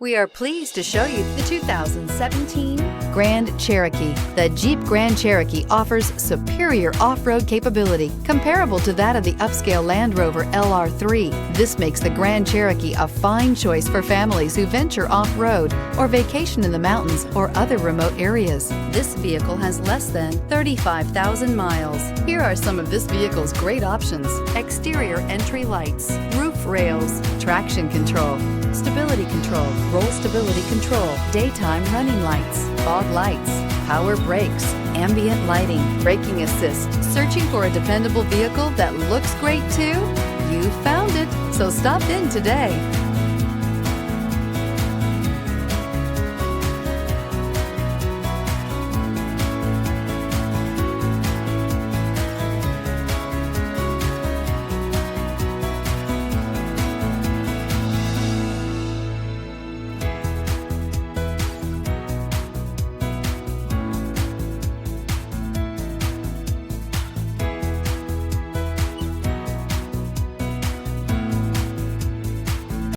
We are pleased to show you the 2017 Grand Cherokee. The Jeep Grand Cherokee offers superior off-road capability comparable to that of the upscale Land Rover LR3. This makes the Grand Cherokee a fine choice for families who venture off-road or vacation in the mountains or other remote areas. This vehicle has less than 35,000 miles. Here are some of this vehicle's great options: exterior entry lights, roof rails, traction control, stability control, roll stability control, daytime running lights, fog lights, power brakes, ambient lighting, braking assist. Searching for a dependable vehicle that looks great too? You found it, so stop in today.